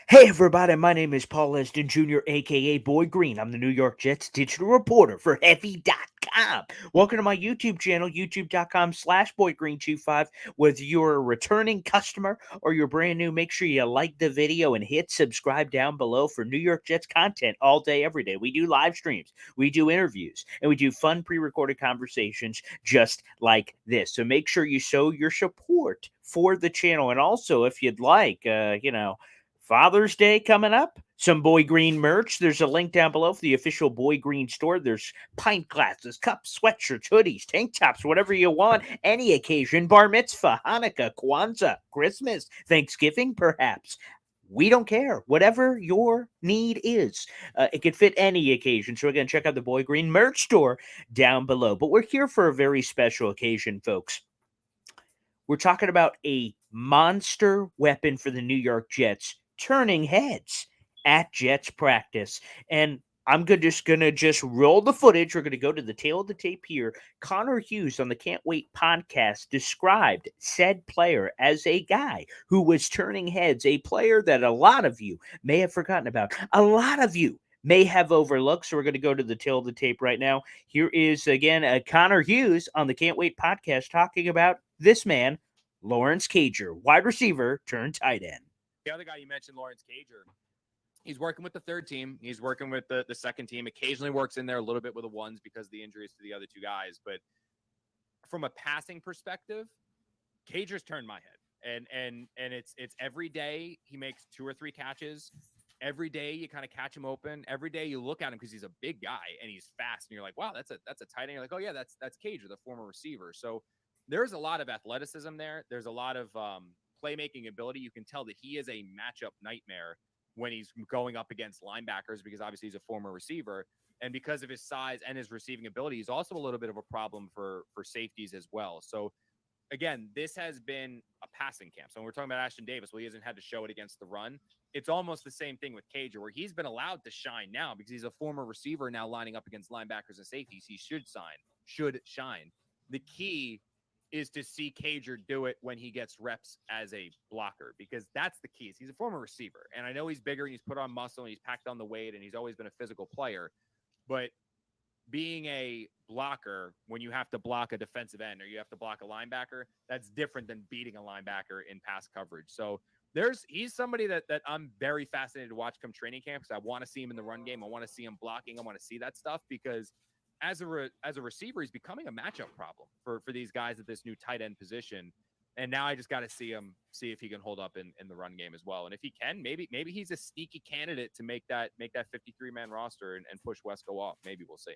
Hey everybody, my name is Paul Eston Jr., aka Boy Green. I'm the New York Jets digital reporter for Heavy.com. Welcome to my YouTube channel, youtube.com/BoyGreen25. Whether you're a returning customer or you're brand new, make sure you like the video and hit subscribe down below for New York Jets content all day, every day. We do live streams, we do interviews, and we do fun pre-recorded conversations just like this. So make sure you show your support for the channel. And also, if you'd like, Father's Day coming up. Some Boy Green merch. There's a link down below for the official Boy Green store. There's pint glasses, cups, sweatshirts, hoodies, tank tops, whatever you want. Any occasion, bar mitzvah, Hanukkah, Kwanzaa, Christmas, Thanksgiving, perhaps. We don't care. Whatever your need is, it could fit any occasion. So again, check out the Boy Green merch store down below. But we're here for a very special occasion, folks. We're talking about a monster weapon for the New York Jets turning heads at Jets practice. And just gonna just roll the footage. We're gonna go to the tail of the tape here. Connor Hughes on the Can't Wait podcast described said player as a guy who was turning heads, a player that a lot of you may have forgotten about. A lot of you may have overlooked. So we're going to go to the tail of the tape right now. Here is again Connor Hughes on the Can't Wait podcast talking about this man, Lawrence Cager, wide receiver turned tight end. The other guy you mentioned, Lawrence Cager, he's working with the third team. He's working with the second team. Occasionally works in there a little bit with the ones because of the injuries to the other two guys. But from a passing perspective, Cager's turned my head. And it's every day he makes 2 or 3 catches. Every day you kind of catch him open. Every day you look at him because he's a big guy and he's fast. And you're like, wow, that's a tight end. You're like, oh yeah, that's Cager, the former receiver. So there's a lot of athleticism there. There's a lot of playmaking ability. You can tell that he is a matchup nightmare when he's going up against linebackers because obviously he's a former receiver. And because of his size and his receiving ability, he's also a little bit of a problem for safeties as well. So again, this has been a passing camp. So when we're talking about Ashton Davis, well, he hasn't had to show it against the run. It's almost the same thing with Cager, where he's been allowed to shine now because he's a former receiver now lining up against linebackers and safeties. He should shine. The key is to see Cager do it when he gets reps as a blocker, because that's the key. He's a former receiver, and I know he's bigger and he's put on muscle and he's packed on the weight and he's always been a physical player, but being a blocker when you have to block a defensive end or you have to block a linebacker, that's different than beating a linebacker in pass coverage. So he's somebody that I'm very fascinated to watch come training camp, because I want to see him in the run game. I want to see him blocking. I want to see that stuff, because as a receiver, he's becoming a matchup problem for these guys at this new tight end position. And now I just got to see if he can hold up in the run game as well. And if he can, maybe he's a sneaky candidate to make that 53-man roster and push Wesco off. Maybe we'll see.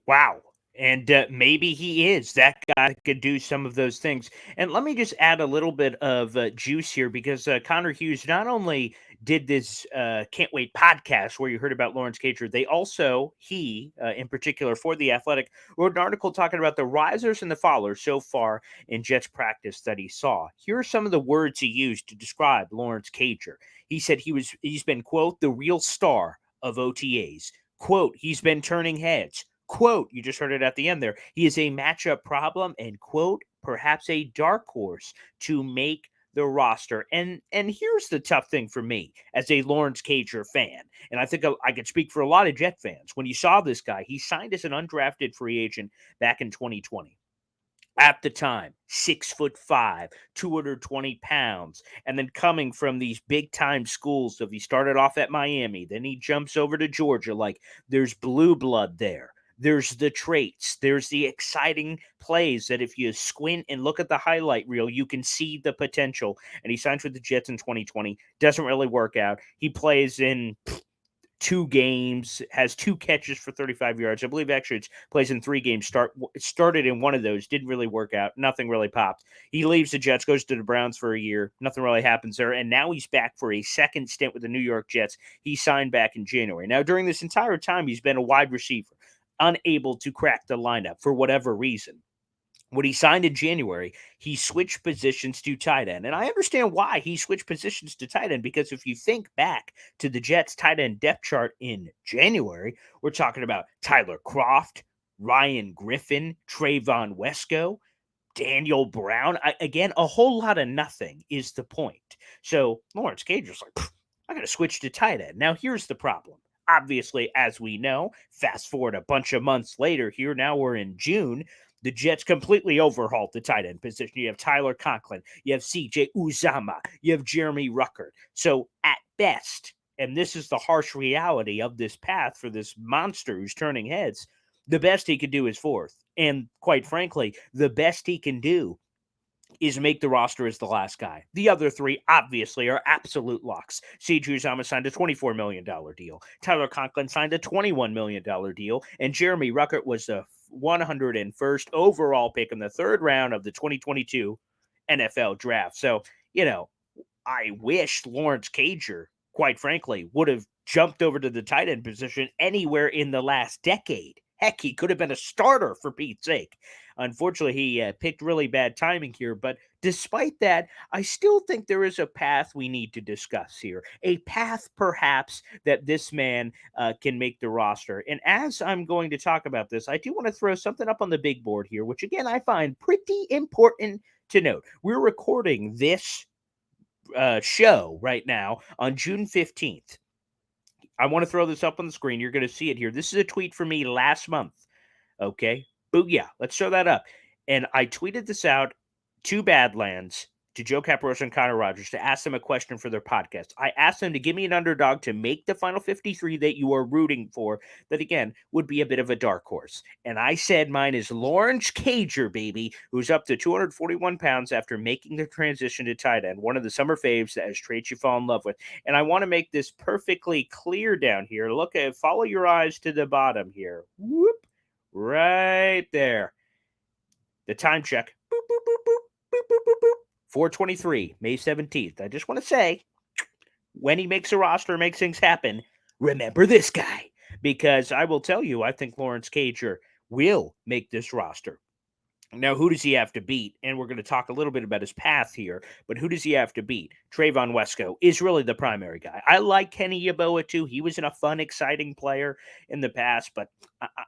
Wow. And maybe he is that guy that could do some of those things. And let me just add a little bit of juice here, because Connor Hughes not only did this Can't Wait podcast where you heard about Lawrence Cager, he in particular for The Athletic, wrote an article talking about the risers and the fallers so far in Jets practice that he saw. Here are some of the words he used to describe Lawrence Cager. He said he's been, quote, the real star of OTAs. Quote, he's been turning heads. Quote, you just heard it at the end there. He is a matchup problem and, quote, perhaps a dark horse to make the roster. And here's the tough thing for me as a Lawrence Cager fan, and I think I could speak for a lot of Jet fans. When you saw this guy, he signed as an undrafted free agent back in 2020. At the time, 6'5", 220 pounds, and then coming from these big time schools. So if he started off at Miami, then he jumps over to Georgia. Like, there's blue blood there. There's the traits. There's the exciting plays that if you squint and look at the highlight reel, you can see the potential. And he signs with the Jets in 2020. Doesn't really work out. He plays in 2 games, has 2 catches for 35 yards. I believe actually it plays in 3 games. Started in one of those, didn't really work out. Nothing really popped. He leaves the Jets, goes to the Browns for a year. Nothing really happens there. And now he's back for a second stint with the New York Jets. He signed back in January. Now, during this entire time, he's been a wide receiver, unable to crack the lineup for whatever reason. When he signed in January, he switched positions to tight end. And I understand why he switched positions to tight end, because if you think back to the Jets tight end depth chart in January, we're talking about Tyler Kroft, Ryan Griffin, Trayvon Wesco, Daniel Brown. Again, a whole lot of nothing is the point. So Lawrence Cager's like, I got to switch to tight end. Now, here's the problem. Obviously, as we know, fast forward a bunch of months later here, now we're in June. The Jets completely overhauled the tight end position. You have Tyler Conklin, you have CJ Uzama, you have Jeremy Ruckert. So, at best, and this is the harsh reality of this path for this monster who's turning heads, the best he could do is fourth. And quite frankly, the best he can do is make the roster as the last guy. The other three, obviously, are absolute locks. CJ Uzama signed a $24 million deal. Tyler Conklin signed a $21 million deal. And Jeremy Ruckert was the 101st overall pick in the third round of the 2022 NFL draft. So, I wish Lawrence Cager, quite frankly, would have jumped over to the tight end position anywhere in the last decade. Heck, he could have been a starter for Pete's sake. Unfortunately, he picked really bad timing here. But despite that, I still think there is a path we need to discuss here. A path, perhaps, that this man can make the roster. And as I'm going to talk about this, I do want to throw something up on the big board here, which, again, I find pretty important to note. We're recording this show right now on June 15th. I want to throw this up on the screen. You're going to see it here. This is a tweet from me last month. Okay. Booyah. Let's show that up. And I tweeted this out to Badlands, to Joe Caparosa and Connor Rogers, to ask them a question for their podcast. I asked them to give me an underdog to make the final 53 that you are rooting for, that again would be a bit of a dark horse. And I said mine is Lawrence Cager, baby, who's up to 241 pounds after making the transition to tight end, one of the summer faves that has traits you fall in love with. And I want to make this perfectly clear down here. Look at, follow your eyes to the bottom here. Whoop, right there. The time check. Boop, boop, boop, boop, boop, boop, boop, boop. 4:23, May 17th. I just want to say, when he makes a roster, makes things happen, remember this guy. Because I will tell you, I think Lawrence Cager will make this roster. Now, who does he have to beat? And we're going to talk a little bit about his path here, but who does he have to beat? Trayvon Wesco is really the primary guy. I like Kenny Yeboah too. He was a fun, exciting player in the past, but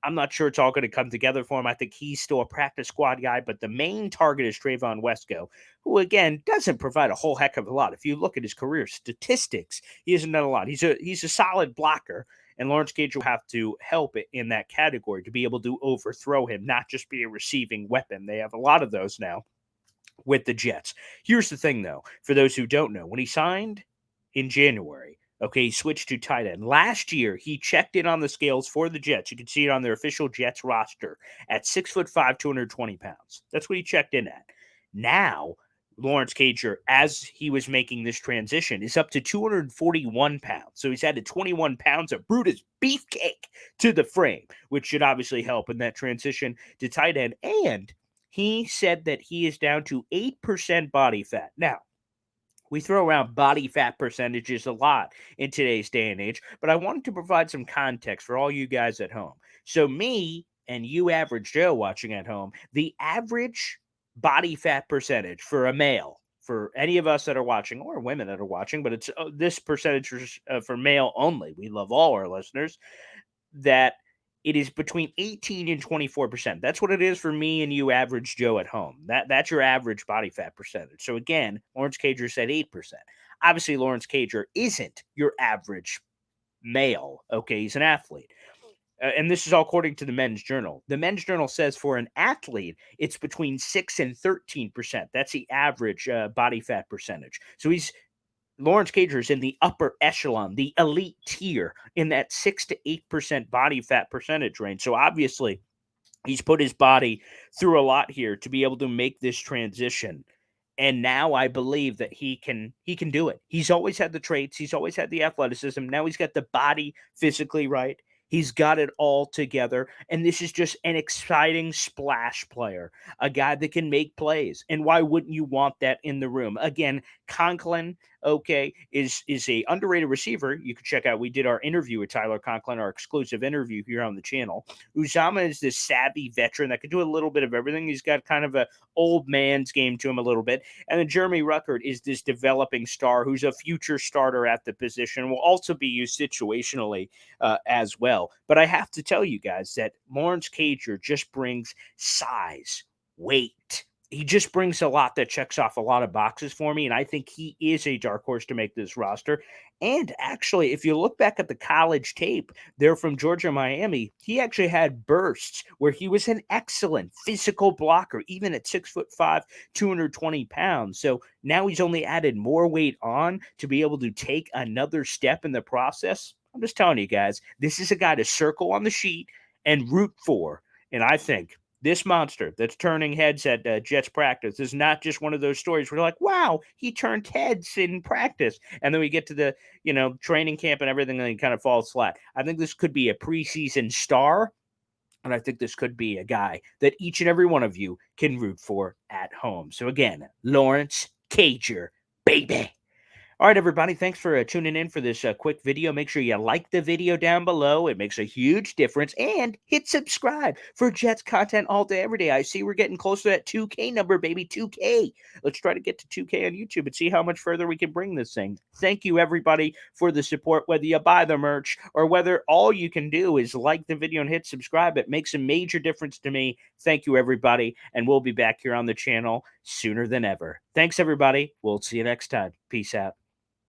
I'm not sure it's all going to come together for him. I think he's still a practice squad guy, but the main target is Trayvon Wesco, who, again, doesn't provide a whole heck of a lot. If you look at his career statistics, he hasn't done a lot. He's a solid blocker. And Lawrence Cager will have to help it in that category to be able to overthrow him, not just be a receiving weapon. They have a lot of those now with the Jets. Here's the thing, though, for those who don't know. When he signed in January, okay, he switched to tight end. Last year, he checked in on the scales for the Jets. You can see it on their official Jets roster at 6'5", 220 pounds. That's what he checked in at. Now, Lawrence Cager, as he was making this transition, is up to 241 pounds. So he's added 21 pounds of Brutus beefcake to the frame, which should obviously help in that transition to tight end. And he said that he is down to 8% body fat. Now, we throw around body fat percentages a lot in today's day and age, but I wanted to provide some context for all you guys at home. So me and you average Joe watching at home, the average body fat percentage for a male, for any of us that are watching or women that are watching, but it's this percentage for male only. We love all our listeners, that it is between 18 and 24%. That's what it is for me and you average Joe at home. That's your average body fat percentage. So again, Lawrence Cager said 8%. Obviously, Lawrence Cager isn't your average male. Okay, he's an athlete. And this is all according to the Men's Journal. The Men's Journal says for an athlete, it's between 6 and 13%. That's the average body fat percentage. So Lawrence Cager is in the upper echelon, the elite tier, in that 6 to 8% body fat percentage range. So obviously, he's put his body through a lot here to be able to make this transition. And now I believe that he can do it. He's always had the traits. He's always had the athleticism. Now he's got the body physically right. He's got it all together. And this is just an exciting splash player, a guy that can make plays. And why wouldn't you want that in the room? Again, Conklin, okay, is a underrated receiver. You can check out, we did our interview with Tyler Conklin, our exclusive interview here on the channel. Uzama is this savvy veteran that can do a little bit of everything. He's got kind of a old man's game to him a little bit. And then Jeremy Ruckert is this developing star who's a future starter at the position, will also be used situationally as well. But I have to tell you guys that Lawrence Cager just brings size, weight, he just brings a lot that checks off a lot of boxes for me, and I think he is a dark horse to make this roster. And actually, if you look back at the college tape there from Georgia, Miami, he actually had bursts where he was an excellent physical blocker, even at 6'5", 220 pounds. So now he's only added more weight on to be able to take another step in the process. I'm just telling you guys, this is a guy to circle on the sheet and root for. And I think this monster that's turning heads at Jets practice is not just one of those stories where you're like, wow, he turned heads in practice. And then we get to the, training camp and everything, and he kind of falls flat. I think this could be a preseason star. And I think this could be a guy that each and every one of you can root for at home. So again, Lawrence Cager, baby. All right, everybody, thanks for tuning in for this quick video. Make sure you like the video down below. It makes a huge difference. And hit subscribe for Jets content all day, every day. I see we're getting close to that 2K number, baby, 2K. Let's try to get to 2K on YouTube and see how much further we can bring this thing. Thank you, everybody, for the support, whether you buy the merch or whether all you can do is like the video and hit subscribe. It makes a major difference to me. Thank you, everybody, and we'll be back here on the channel sooner than ever. Thanks, everybody. We'll see you next time. Peace out.